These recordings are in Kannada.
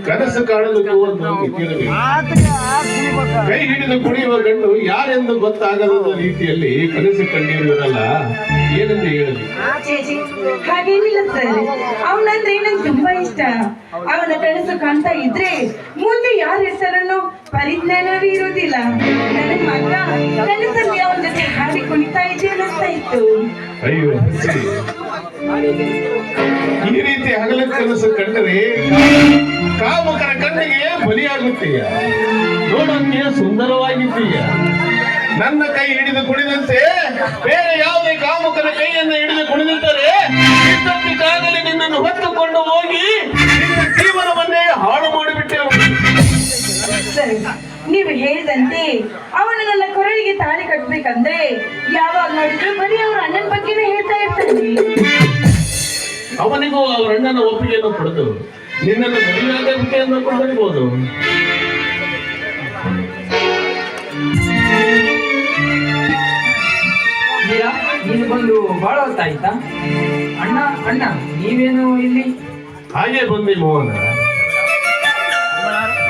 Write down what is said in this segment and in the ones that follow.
ಕನಸು ಕಾಣೋದಕ್ಕೂ ಒಂದು ಮಿತಿಯಿರಬೇಕು. ಕೈ ಹಿಡಿದು ಕುಣಿಯುವ ಗಂಡು ಯಾರೆಂದು ಗೊತ್ತಾಗದ ರೀತಿಯಲ್ಲಿ ಕನಸು ಕಂಡಿರುವರಲ್ಲ, ಏನೆಂದು ಹೇಳಲಿ? ಹಾಗೇನಿಲ್ಲ ಸರ್, ಅವನಂದ್ರೆ ನಂಗೆ ತುಂಬಾ ಇಷ್ಟ. ಅವನ ಕನಸು ಕಾಣ್ತಾ ಇದ್ರೆ ಮುಂದೆ ಯಾರು ಇರ್ತಾರನ್ನೋ ಪರಿಜ್ಞಾನವೇ ಇರುವುದಿಲ್ಲ. ನನ್ನ ಮಗ ಕನಸಲ್ಲಿ ಅವನ ಜೊತೆ ಹಾಡಿ ಕುಣಿತಾ ಇದ್ದೆ ಅನ್ನಿಸ್ತಾ ಇತ್ತು. ಅಯ್ಯೋ, ಈ ರೀತಿ ಹಗಲ ಕನಸು ಕಂಡರೆ ಕಾಮಕರ ಕಣ್ಣಿಗೆ ಬಲಿಯಾಗುತ್ತೀಯ, ನೋಡೋಕೆ ಸುಂದರವಾಗಿದ್ದೀಯ. ನನ್ನ ಕೈ ಹಿಡಿದು ಕುಣಿದಂತೆ ಬೇರೆ ಯಾವುದೇ ಕಾಮಕರ ಕೈಯನ್ನು ಹಿಡಿದು ಕುಣಿದಿದ್ದರೆ ಇದ್ದಕ್ಕಾಗಲಿ ನಿನ್ನನ್ನು ಹೊತ್ತುಕೊಂಡು ಹೋಗಿ ನಿನ್ನ ಜೀವನವನ್ನೇ ಹಾಳು ಮಾಡಿಬಿಟ್ಟೆವು. ನೀವು ಹೇಳಿದಂತೆ ಅವನು ನನ್ನ ಕೊರಳಿಗೆ ತಾಳಿ ಕಟ್ಬೇಕಂದ್ರೆ ಯಾವಾಗ ನೋಡಿದ್ರು ಬರೀ ಅವ್ರ ಅಣ್ಣನ ಬಗ್ಗೆನೇ ಹೇಳ್ತಾ ಇರ್ತಾನೆ. ಅವನಿಗೂ ಅವರ ಅಣ್ಣನ ಒಪ್ಪಿಗೆಯನ್ನು ಪಡೆದು ನಿನ್ನನ್ನು ಮದುವೆಯಾಗಬೇಕೆಂದು ಕೊಂಡರಿಬಹುದು. ನೀನು ಬಂದು ಬಹಳ ಹೊತ್ತಾಯ್ತಾ? ಅಣ್ಣ ಅಣ್ಣ ನೀವೇನು ಇಲ್ಲಿ? ಹಾಗೆ ಬಂದಿ ಮೋಹನ.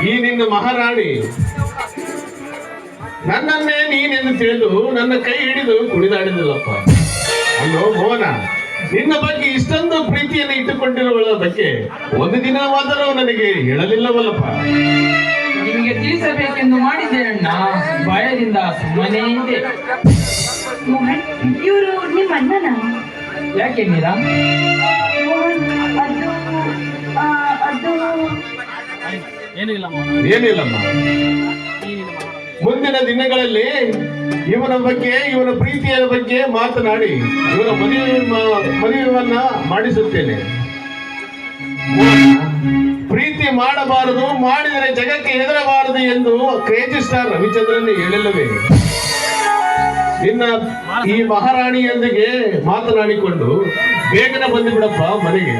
ಈ ನಿನ್ನ ಮಹಾರಾಣಿ ನನ್ನನ್ನೇ ನೀನೆಂದು ತಿಳಿದು ನನ್ನ ಕೈ ಹಿಡಿದು ಕುಣಿದಾಡಿದಲ್ಲಪ್ಪ. ಅಲ್ಲೋ ಮೋಹನ, ನಿನ್ನ ಬಗ್ಗೆ ಇಷ್ಟೊಂದು ಪ್ರೀತಿಯನ್ನು ಇಟ್ಟುಕೊಂಡಿರುವಳ ಬಗ್ಗೆ ಒಂದು ದಿನವಾದರೂ ನನಗೆ ಹೇಳಲಿಲ್ಲವಲ್ಲಪ್ಪ. ನಿಮಗೆ ತಿಳಿಸಬೇಕೆಂದು ಮಾಡಿದ್ದೆ ಅಣ್ಣ, ಭಯದಿಂದ ಸುಮ್ಮನೆ ಇದೆ. ಮೋಹನ್, ಇವರು ನಿಮ್ಮ ಅಣ್ಣನ? ಯಾಕೆ ಮೀರಾ? ಮೋಹನ್, ಅದು ಏನಿಲ್ಲಮ್ಮ. ಮುಂದಿನ ದಿನಗಳಲ್ಲಿ ಇವನ ಬಗ್ಗೆ, ಇವನ ಪ್ರೀತಿಯ ಬಗ್ಗೆ ಮಾತನಾಡಿ ಇವನ ಮದುವೆಯನ್ನ ಮಾಡಿಸುತ್ತೇನೆ. ಪ್ರೀತಿ ಮಾಡಬಾರದು, ಮಾಡಿದರೆ ಜಗಕ್ಕೆ ಹೆದರಬಾರದು ಎಂದು ಕ್ರೇಜಿ ಸ್ಟಾರ್ ರವಿಚಂದ್ರನ್ ಹೇಳಿಲ್ಲವೇ? ನಿನ್ನ ಈ ಮಹಾರಾಣಿಯೊಂದಿಗೆ ಮಾತನಾಡಿಕೊಂಡು ಬೇಗನೆ ಬಂದು ಬಿಡಪ್ಪ ಮನೆಗೆ.